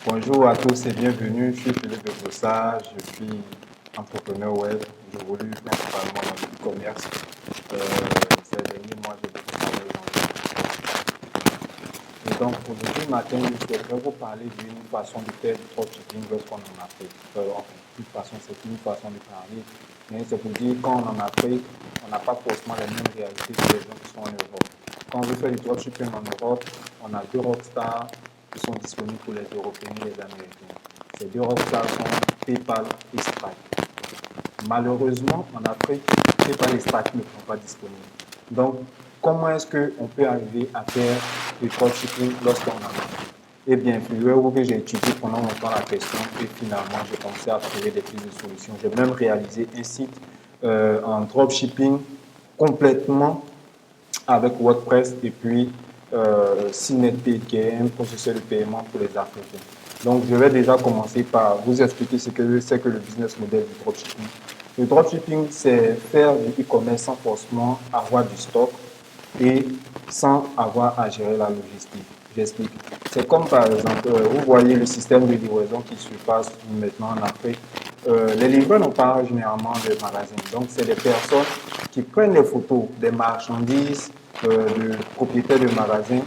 Bonjour à tous et bienvenue. Je suis Philippe de Brossard, je suis entrepreneur web. J'évolue principalement dans le e-commerce. Ces derniers mois, j'ai beaucoup travaillé dans le. Et donc, aujourd'hui matin, je souhaiterais vous parler d'une façon de faire du dropshipping lorsqu'on en a fait. Enfin, une façon, c'est une façon de parler. Mais c'est pour dire quand on en a fait, on n'a pas forcément les mêmes réalités que les gens qui sont en Europe. Quand on veut faire du dropshipping en Europe, on a deux rockstars qui sont disponibles pour les Européens et les Américains. Ces deux rockstars sont PayPal et Stripe. Malheureusement, en Afrique, PayPal et Stripe ne sont pas disponibles. Donc, comment est-ce qu'on peut arriver à faire du dropshipping lorsqu'on en a? Eh bien, figurez-vous que j'ai étudié pendant longtemps la question et finalement, j'ai commencé à trouver des pistes de solutions. J'ai même réalisé un site en dropshipping complètement avec WordPress et puis Synetpay qui est un processus de paiement pour les Africains. Donc, je vais déjà commencer par vous expliquer ce que c'est que le business model du dropshipping. Le dropshipping, c'est faire du e-commerce sans forcément avoir du stock et sans avoir à gérer la logistique. J'explique. C'est comme par exemple, vous voyez le système de livraison qui se passe maintenant en Afrique. Les livreurs n'ont pas généralement de magasins. Donc, c'est des personnes qui prennent des photos des marchandises de propriétaires de magasins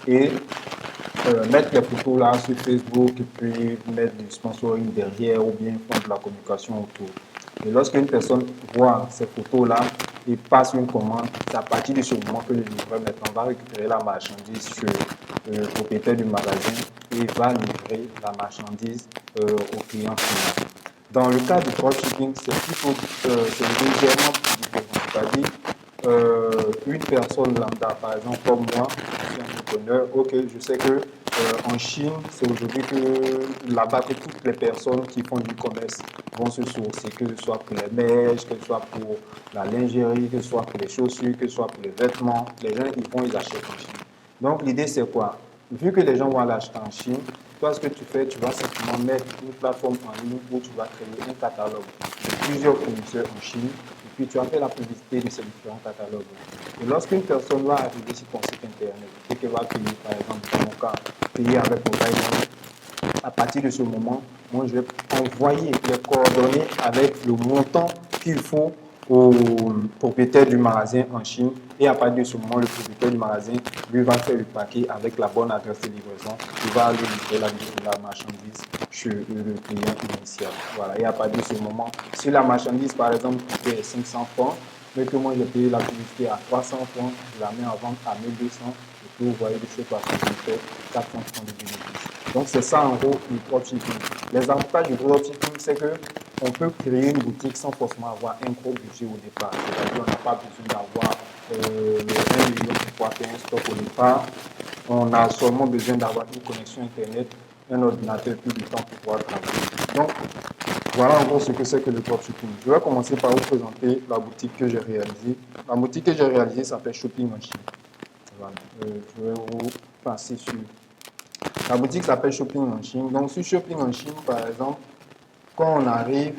et mettre les photos là sur Facebook et puis mettre du sponsoring derrière ou bien faire de la communication autour. Et lorsqu'une personne voit ces photos-là et passe une commande, c'est à partir de ce moment que le livreur maintenant va récupérer la marchandise sur le propriétaire du magasin et va livrer la marchandise au client final. Dans le cas du dropshipping, c'est plutôt c'est légèrement plus différent. C'est-à-dire, une personne lambda, par exemple comme moi, je suis un entrepreneur, ok, je sais que en Chine, c'est aujourd'hui que là-bas que toutes les personnes qui font du commerce vont se sourcer, que ce soit pour les mèches, que ce soit pour la lingerie, que ce soit pour les chaussures, que ce soit pour les vêtements. Les gens, ils achètent en Chine. Donc, l'idée, c'est quoi? Vu que les gens vont l'acheter en Chine, toi, ce que tu fais, tu vas simplement mettre une plateforme en ligne où tu vas créer un catalogue de plusieurs fournisseurs en Chine et puis tu as fait la publicité de ces différents catalogues. Et lorsqu'une personne va arriver sur ton site internet et qu'elle va payer, par exemple, dans mon cas, payer avec mobile money, à partir de ce moment, moi, je vais envoyer les coordonnées avec le montant qu'il faut au propriétaire du magasin en Chine. Et à partir de ce moment, le propriétaire du magasin, lui, va faire le paquet avec la bonne adresse de livraison. Il va aller livrer la marchandise chez le client initial. Voilà. Et à partir de ce moment, si la marchandise, par exemple, coûtait 500 francs, mais que moi, j'ai payé la publicité à 300 francs, je la mets en vente à 1200. Et puis, vous voyez de cette façon, je fais 400 francs de bénéfice. Donc, c'est ça en gros le dropshipping. Les avantages du dropshipping, c'est qu'on peut créer une boutique sans forcément avoir un gros budget au départ. C'est-à-dire qu'on n'a pas besoin d'avoir les 1 million pour pouvoir faire un stock au départ. On a seulement besoin d'avoir une connexion Internet, un ordinateur, plus de temps pour pouvoir travailler. Donc, voilà en gros ce que c'est que le dropshipping. Je vais commencer par vous présenter la boutique que j'ai réalisée. La boutique que j'ai réalisée s'appelle Shopping en Chine. Voilà. Je vais vous passer sur la boutique s'appelle Shopping en Chine. Donc, sur Shopping en Chine, par exemple, quand on arrive,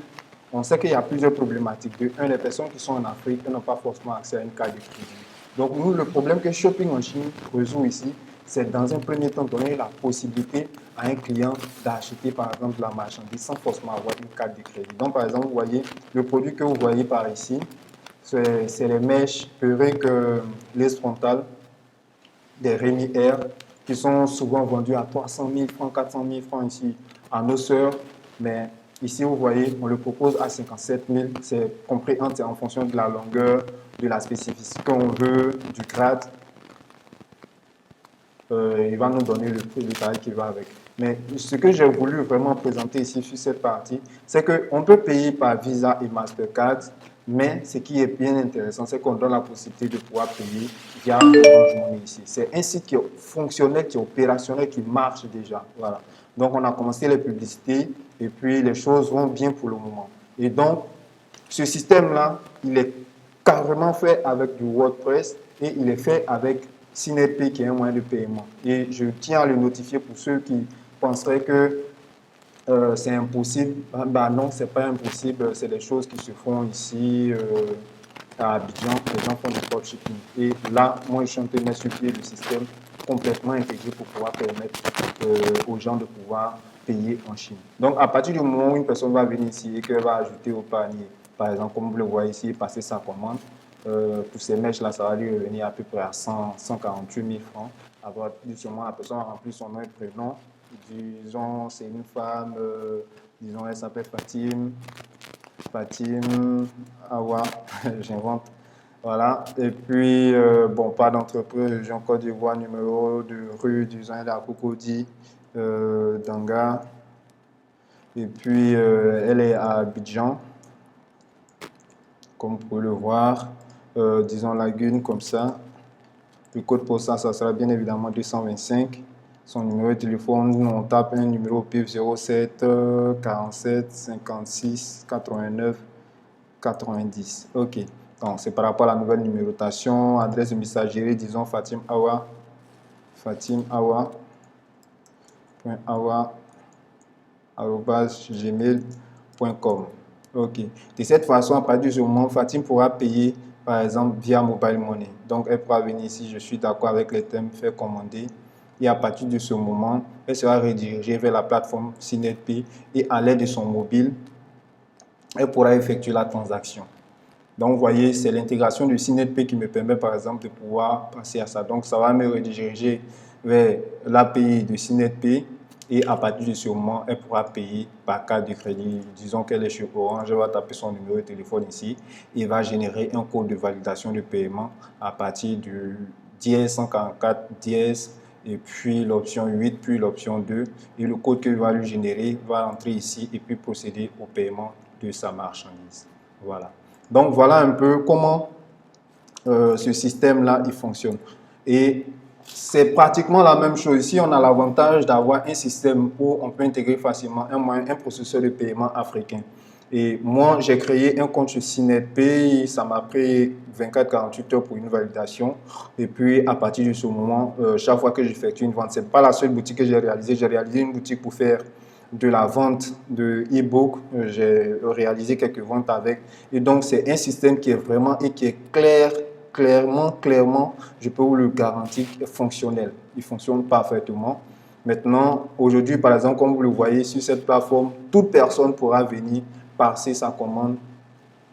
on sait qu'il y a plusieurs problématiques. De un, les personnes qui sont en Afrique n'ont pas forcément accès à une carte de crédit. Donc, nous, le problème que Shopping en Chine résout ici, c'est dans un premier temps donner la possibilité à un client d'acheter, par exemple, la marchandise sans forcément avoir une carte de crédit. Donc, par exemple, vous voyez, le produit que vous voyez par ici, c'est les mèches Perec les frontales des Rémi Air qui sont souvent vendus à 300 000 francs, 400 000 francs ici en hausseur. Mais ici, vous voyez, on le propose à 57 000. C'est compris en fonction de la longueur, de la spécificité qu'on veut, du grade. Il va nous donner le prix du tarif qui va avec. Mais ce que j'ai voulu vraiment présenter ici sur cette partie, c'est qu'on peut payer par Visa et Mastercard, mais ce qui est bien intéressant, c'est qu'on donne la possibilité de pouvoir payer via Orange Money ici. C'est un site qui est fonctionnel, qui est opérationnel, qui marche déjà. Voilà. Donc, on a commencé les publicités et puis les choses vont bien pour le moment. Et donc, ce système-là, il est carrément fait avec du WordPress et il est fait avec Synetpay qui est un moyen de paiement. Et je tiens à le notifier pour ceux qui penseraient que c'est impossible. Ben non, c'est pas impossible. C'est des choses qui se font ici à Abidjan. Les gens font du dropshipping. Et là, moi, je suis en train de sur pied le système complètement intégré pour pouvoir permettre aux gens de pouvoir payer en Chine. Donc, à partir du moment où une personne va venir ici et qu'elle va ajouter au panier, par exemple, comme vous le voyez ici, passer sa commande, pour ces mèches-là, ça va lui revenir à peu près à 148 000 francs. À partir du moment où la personne a rempli son nom et prénom, disons, c'est une femme, disons, elle s'appelle Fatim Awa, j'invente. Voilà. Et puis, bon, pas d'entreprise, région Côte d'Ivoire, numéro de rue, disons, elle est à Cocody, Danga. Et puis, elle est à Abidjan, comme vous pouvez le voir. Disons, Lagune, comme ça. Le code postal, ça sera bien évidemment 225. Son numéro de téléphone, on tape un numéro PIF 07 47 56 89 90. OK. Donc, c'est par rapport à la nouvelle numérotation. Adresse de messagerie, disons Fatim Awa. Fatim Awa. Awa @gmail.com. OK. De cette façon, à partir du moment, Fatim pourra payer, par exemple, via Mobile Money. Donc, elle pourra venir ici, je suis d'accord avec les thèmes, faire commander. Et à partir de ce moment, elle sera redirigée vers la plateforme CNetPay et à l'aide de son mobile, elle pourra effectuer la transaction. Donc, vous voyez, c'est l'intégration du CNetPay qui me permet, par exemple, de pouvoir passer à ça. Donc, ça va me rediriger vers l'API de CNetPay. Et à partir de ce moment, elle pourra payer par carte de crédit. Disons qu'elle est chez Orange, elle va taper son numéro de téléphone ici et va générer un code de validation de paiement à partir du dièse 144 dièse et puis l'option 8, puis l'option 2. Et le code qu'elle va lui générer va entrer ici et puis procéder au paiement de sa marchandise. Voilà. Donc, voilà un peu comment ce système-là, il fonctionne. Et c'est pratiquement la même chose. Ici, on a l'avantage d'avoir un système où on peut intégrer facilement un processeur de paiement africain. Et moi, j'ai créé un compte sur CNetPay. Ça m'a pris 24-48 heures pour une validation. Et puis, à partir de ce moment, chaque fois que j'effectue une vente, ce n'est pas la seule boutique que j'ai réalisée. J'ai réalisé une boutique pour faire de la vente de e-book. J'ai réalisé quelques ventes avec. Et donc, c'est un système qui est vraiment et qui est clairement, je peux vous le garantir, fonctionnel. Il fonctionne parfaitement. Maintenant, aujourd'hui, par exemple, comme vous le voyez sur cette plateforme, toute personne pourra venir passer sa commande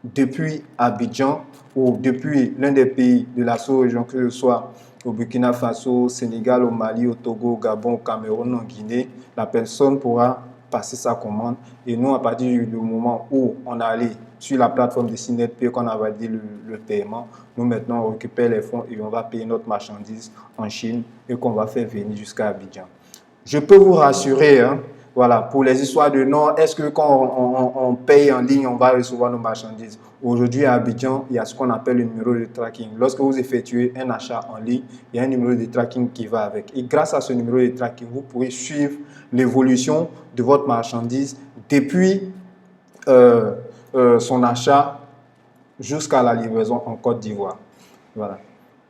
depuis Abidjan ou depuis l'un des pays de la sous-région, que ce soit au Burkina Faso, Sénégal, au Mali, au Togo, au Gabon, au Cameroun, en Guinée. La personne pourra passer sa commande et nous, à partir du moment où on est allé sur la plateforme de CNetPay, qu'on a validé le paiement, nous maintenant on récupère les fonds et on va payer notre marchandise en Chine et qu'on va faire venir jusqu'à Abidjan. Je peux vous rassurer, hein, voilà, pour les histoires de non, est-ce que quand on paye en ligne, on va recevoir nos marchandises? Aujourd'hui, à Abidjan, il y a ce qu'on appelle le numéro de tracking. Lorsque vous effectuez un achat en ligne, il y a un numéro de tracking qui va avec. Et grâce à ce numéro de tracking, vous pourrez suivre l'évolution de votre marchandise depuis son achat jusqu'à la livraison en Côte d'Ivoire. Voilà.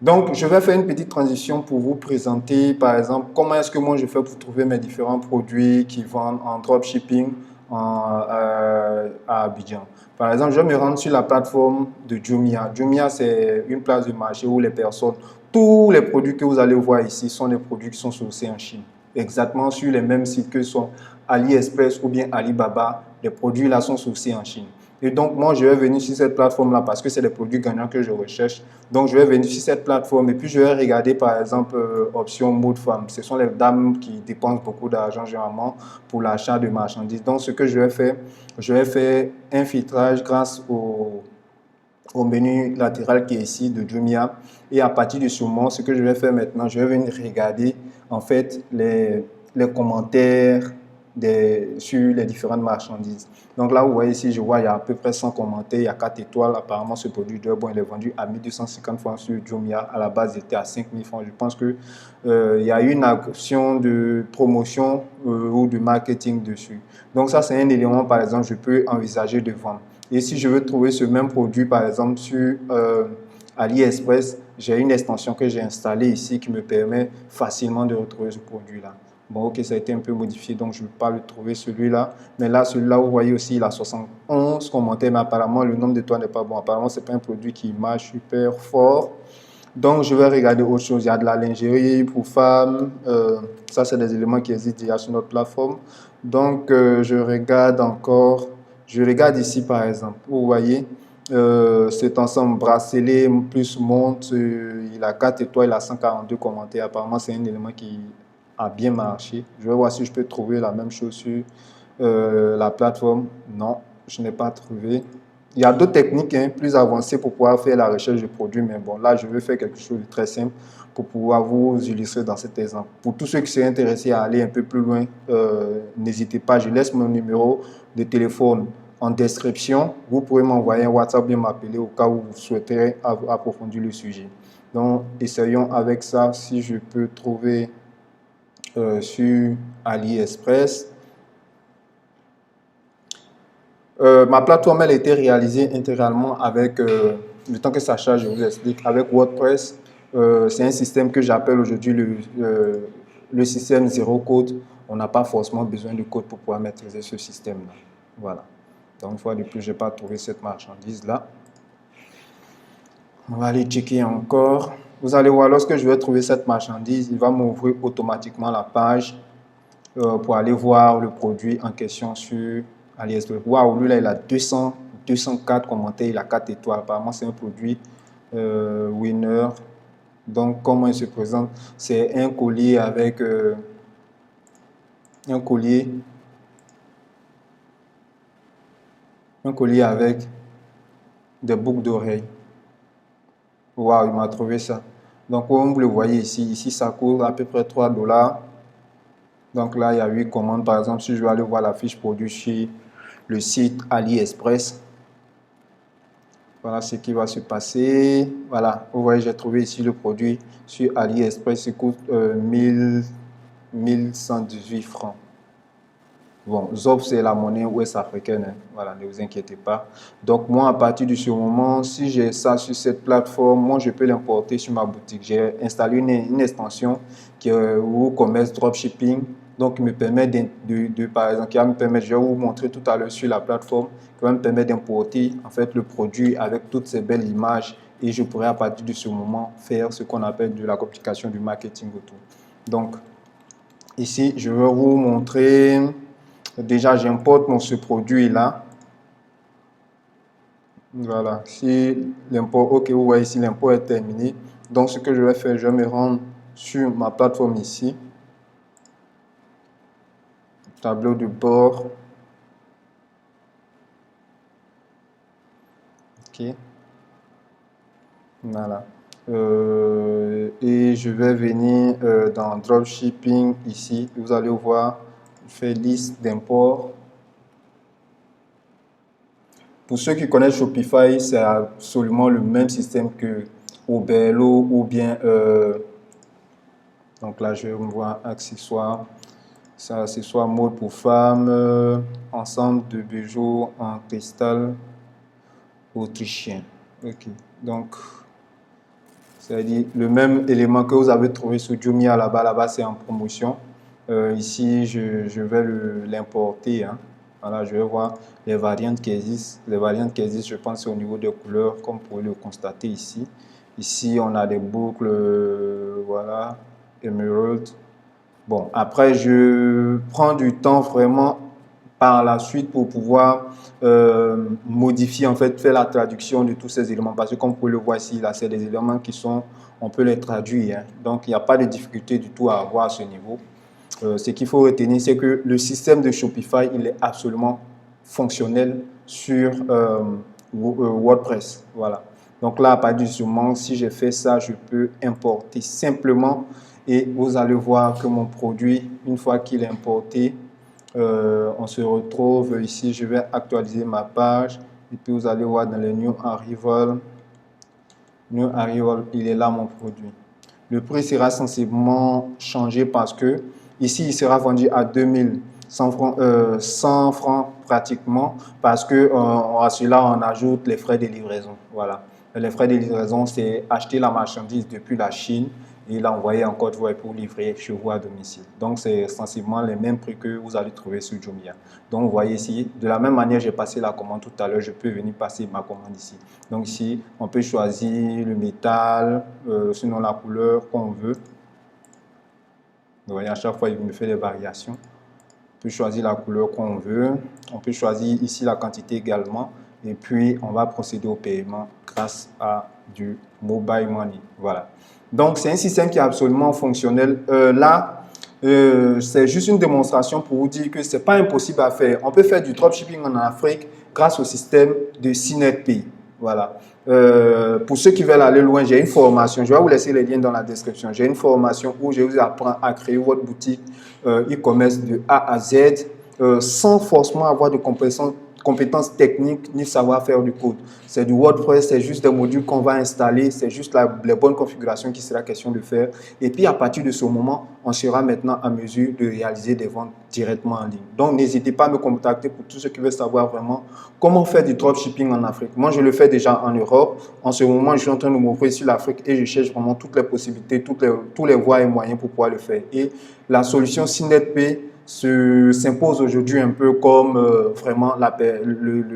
Donc, je vais faire une petite transition pour vous présenter, par exemple, comment est-ce que moi je fais pour trouver mes différents produits qui vendent en dropshipping à Abidjan. Par exemple, je vais me rendre sur la plateforme de Jumia. Jumia, c'est une place de marché où les personnes, tous les produits que vous allez voir ici sont des produits qui sont sourcés en Chine. Exactement sur les mêmes sites que sont AliExpress ou bien Alibaba, les produits là sont sourcés en Chine. Et donc, moi, je vais venir sur cette plateforme-là parce que c'est des produits gagnants que je recherche. Donc, je vais venir sur cette plateforme et puis je vais regarder, par exemple, option mode femme. Ce sont les dames qui dépensent beaucoup d'argent, généralement, pour l'achat de marchandises. Donc, ce que je vais faire un filtrage grâce au menu latéral qui est ici de Jumia. Et à partir de ce moment, ce que je vais faire maintenant, je vais venir regarder, en fait, les commentaires sur les différentes marchandises. Donc là, vous voyez ici, je vois, il y a à peu près 100 commentaires, il y a 4 étoiles. Apparemment, ce produit de bon, il est vendu à 1250 francs sur Jumia. À la base, il était à 5000 francs. Je pense qu'il y a une action de promotion ou de marketing dessus. Donc ça, c'est un élément, par exemple, je peux envisager de vendre. Et si je veux trouver ce même produit, par exemple, sur AliExpress, j'ai une extension que j'ai installée ici qui me permet facilement de retrouver ce produit-là. Bon, ok, ça a été un peu modifié, donc je ne peux pas le trouver celui-là. Mais là, celui-là, vous voyez aussi, il a 71 commentaires, mais apparemment, le nombre d'étoiles n'est pas bon. Apparemment, ce n'est pas un produit qui marche super fort. Donc, je vais regarder autre chose. Il y a de la lingerie pour femmes. Ça, c'est des éléments qui existent déjà sur notre plateforme. Donc, je regarde encore. Je regarde ici, par exemple. Vous voyez, cet ensemble bracelet plus montre, il a 4 étoiles, il a 142 commentaires. Apparemment, c'est un élément qui a bien marché. Je vais voir si je peux trouver la même chose sur la plateforme. Non, je n'ai pas trouvé. Il y a d'autres techniques plus avancées pour pouvoir faire la recherche de produits, mais bon, là, je vais faire quelque chose de très simple pour pouvoir vous illustrer dans cet exemple. Pour tous ceux qui seraient intéressés à aller un peu plus loin, n'hésitez pas, je laisse mon numéro de téléphone en description. Vous pouvez m'envoyer un WhatsApp, bien m'appeler au cas où vous souhaiterez approfondir le sujet. Donc, essayons avec ça si je peux trouver sur AliExpress. Ma plateforme, elle a été réalisée intégralement avec, le temps que ça charge, je vous explique, avec WordPress. C'est un système que j'appelle aujourd'hui le système zéro code. On n'a pas forcément besoin de code pour pouvoir maîtriser ce système-là. Voilà. Donc, une fois de plus, je n'ai pas trouvé cette marchandise-là. On va aller checker encore. Vous allez voir, lorsque je vais trouver cette marchandise, il va m'ouvrir automatiquement la page pour aller voir le produit en question sur AliExpress. Waouh, lui là, il a 204 commentaires, il a 4 étoiles. Apparemment, c'est un produit winner. Donc, comment il se présente? C'est un collier avec un collier avec des boucles d'oreilles. Waouh, il m'a trouvé ça. Donc, comme vous le voyez ici, ça coûte à peu près 3 $. Donc là, il y a 8 commandes. Par exemple, si je vais aller voir la fiche produit sur le site AliExpress, voilà ce qui va se passer. Voilà, vous voyez, j'ai trouvé ici le produit sur AliExpress. Il coûte 1118 francs. Bon, ZOP, c'est la monnaie ouest-africaine. Hein. Voilà, ne vous inquiétez pas. Donc, moi, à partir de ce moment, si j'ai ça sur cette plateforme, moi, je peux l'importer sur ma boutique. J'ai installé une extension qui est WooCommerce Dropshipping. Donc, qui me permet par exemple, qui va me permettre, je vais vous montrer tout à l'heure sur la plateforme, qui va me permettre d'importer en fait le produit avec toutes ces belles images. Et je pourrais, à partir de ce moment, faire ce qu'on appelle de la communication du marketing autour. Donc, ici, je vais vous montrer. Déjà, j'importe ce produit-là. Voilà. Si l'import, ok, vous voyez ici, l'import est terminé. Donc, ce que je vais faire, je vais me rendre sur ma plateforme ici. Tableau de bord. Ok. Voilà. Et je vais venir dans Dropshipping ici. Vous allez voir, faire liste d'import. Pour ceux qui connaissent Shopify, c'est absolument le même système que Oberlo ou bien donc là je vais voir accessoires. Ça, accessoires mode pour femmes, ensemble de bijoux en cristal autrichien. Ok, donc c'est-à-dire le même élément que vous avez trouvé sur Jumia là-bas, c'est en promotion. Ici, je vais l'importer. Hein. Voilà, je vais voir les variantes qui existent. Les variantes qui existent, je pense, c'est au niveau des couleurs, comme vous pouvez le constater ici. Ici, on a des boucles, voilà, Emerald. Bon, après, je prends du temps vraiment par la suite pour pouvoir modifier, en fait, faire la traduction de tous ces éléments. Parce que comme vous pouvez le voir ici, là, c'est des éléments qui sont, on peut les traduire. Hein. Donc, il n'y a pas de difficulté du tout à avoir à ce niveau. Ce qu'il faut retenir, c'est que le système de Shopify, il est absolument fonctionnel sur WordPress. Voilà. Donc là, à partir du moment, si j'ai fait ça, je peux importer simplement et vous allez voir que mon produit, une fois qu'il est importé, on se retrouve ici. Je vais actualiser ma page et puis vous allez voir dans les New Arrival. New Arrival, il est là mon produit. Le prix sera sensiblement changé parce que ici, il sera vendu à 2100 francs, 100 francs pratiquement parce que à cela, on ajoute les frais de livraison. Voilà. Les frais de livraison, c'est acheter la marchandise depuis la Chine et l'envoyer en Côte d'Ivoire pour livrer chez vous à domicile. Donc, c'est sensiblement les mêmes prix que vous allez trouver sur Jumia. Donc, vous voyez ici, de la même manière, j'ai passé la commande tout à l'heure, je peux venir passer ma commande ici. Donc, ici, on peut choisir le métal, sinon la couleur qu'on veut. Vous voyez, à chaque fois, il me fait des variations. On peut choisir la couleur qu'on veut. On peut choisir ici la quantité également. Et puis, on va procéder au paiement grâce à du mobile money. Voilà. Donc, c'est un système qui est absolument fonctionnel. C'est juste une démonstration pour vous dire que ce n'est pas impossible à faire. On peut faire du dropshipping en Afrique grâce au système de CNetPay. Voilà. Pour ceux qui veulent aller loin, j'ai une formation. Je vais vous laisser les liens dans la description. J'ai une formation où je vous apprends à créer votre boutique e-commerce de A à Z sans forcément avoir de compétences techniques ni savoir-faire du code. C'est du WordPress, c'est juste des modules qu'on va installer, c'est juste les bonnes configurations qu'il sera question de faire. Et puis à partir de ce moment, on sera maintenant en mesure de réaliser des ventes directement en ligne. Donc n'hésitez pas à me contacter pour tous ceux qui veulent savoir vraiment comment faire du dropshipping en Afrique. Moi, je le fais déjà en Europe. En ce moment, je suis en train de m'ouvrir sur l'Afrique et je cherche vraiment toutes les possibilités, tous les voies et moyens pour pouvoir le faire. Et la solution CNetPay s'impose aujourd'hui un peu comme vraiment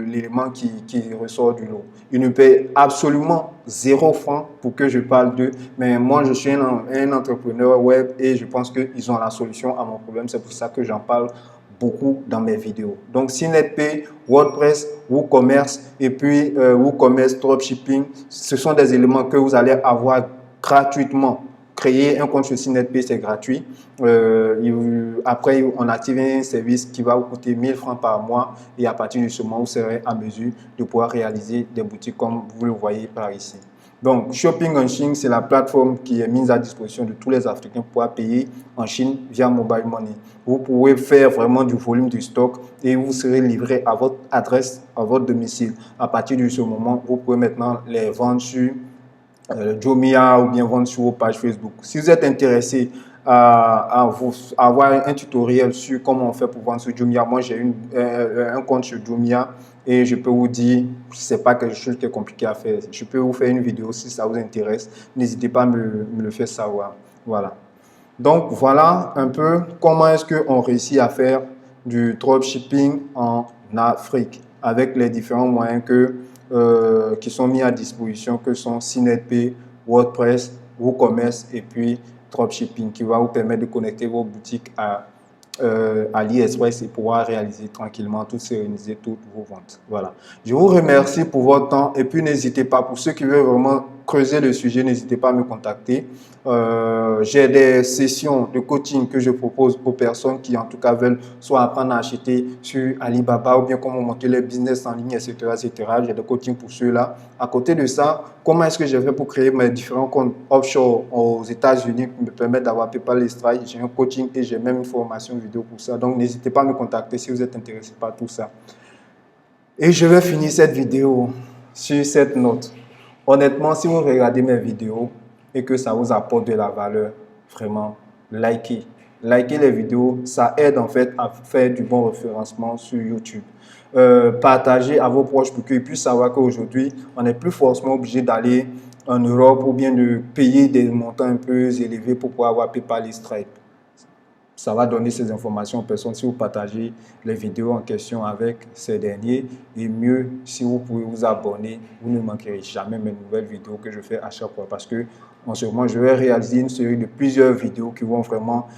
l'élément qui ressort du lot. Ils ne paient absolument 0 francs pour que je parle d'eux, mais moi je suis un entrepreneur web et je pense qu'ils ont la solution à mon problème. C'est pour ça que j'en parle beaucoup dans mes vidéos. Donc CNetPay, WordPress, WooCommerce et puis WooCommerce Dropshipping, ce sont des éléments que vous allez avoir gratuitement. Créer un compte sur CNetPay, c'est gratuit. Après, on active un service qui va vous coûter 1000 francs par mois et à partir de ce moment, vous serez en mesure de pouvoir réaliser des boutiques comme vous le voyez par ici. Donc, Shopping en Chine, c'est la plateforme qui est mise à disposition de tous les Africains pour pouvoir payer en Chine via Mobile Money. Vous pouvez faire vraiment du volume du stock et vous serez livré à votre adresse, à votre domicile. À partir de ce moment, vous pouvez maintenant les vendre sur Jumia ou bien vendre sur vos pages Facebook. Si vous êtes intéressé à avoir un tutoriel sur comment on fait pour vendre sur Jumia, moi j'ai un compte sur Jumia et je peux vous dire, ce n'est pas quelque chose qui est compliqué à faire. Je peux vous faire une vidéo si ça vous intéresse. N'hésitez pas à me le faire savoir. Voilà. Donc voilà un peu comment est-ce qu'on réussit à faire du dropshipping en Afrique avec les différents moyens qui sont mis à disposition, que sont CNetPay, WordPress, WooCommerce et puis dropshipping qui va vous permettre de connecter vos boutiques à AliExpress et pouvoir réaliser tranquillement, tout séréniser toutes vos ventes. Voilà. Je vous remercie pour votre temps et puis n'hésitez pas, pour ceux qui veulent vraiment creuser le sujet, n'hésitez pas à me contacter. J'ai des sessions de coaching que je propose aux personnes qui en tout cas veulent soit apprendre à acheter sur Alibaba ou bien comment monter les business en ligne, etc. J'ai des coachings pour ceux-là. À côté de ça, comment est-ce que j'ai fait pour créer mes différents comptes offshore aux États-Unis qui me permettent d'avoir PayPal et Stripe. J'ai un coaching et j'ai même une formation vidéo pour ça. Donc, n'hésitez pas à me contacter si vous êtes intéressé par tout ça. Et je vais finir cette vidéo sur cette note. Honnêtement, si vous regardez mes vidéos et que ça vous apporte de la valeur, vraiment, likez. Likez les vidéos, ça aide en fait à faire du bon référencement sur YouTube. Partagez à vos proches pour qu'ils puissent savoir qu'aujourd'hui, on n'est plus forcément obligé d'aller en Europe ou bien de payer des montants un peu élevés pour pouvoir avoir PayPal et Stripe. Ça va donner ces informations aux personnes si vous partagez les vidéos en question avec ces derniers. Et mieux, si vous pouvez vous abonner, vous ne manquerez jamais mes nouvelles vidéos que je fais à chaque fois. Parce que en ce moment, je vais réaliser une série de plusieurs vidéos qui vont vraiment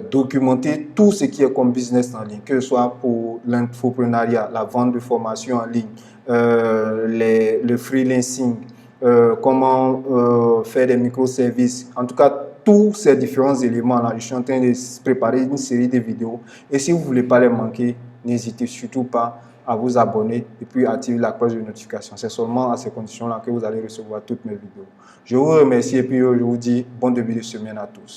documenter tout ce qui est comme business en ligne, que ce soit pour l'infoprenariat, la vente de formation en ligne, le freelancing, comment faire des microservices. En tout cas, tous ces différents éléments-là, je suis en train de préparer une série de vidéos. Et si vous ne voulez pas les manquer, n'hésitez surtout pas à vous abonner et puis activer la cloche de notification. C'est seulement à ces conditions-là que vous allez recevoir toutes mes vidéos. Je vous remercie et puis je vous dis bon début de semaine à tous.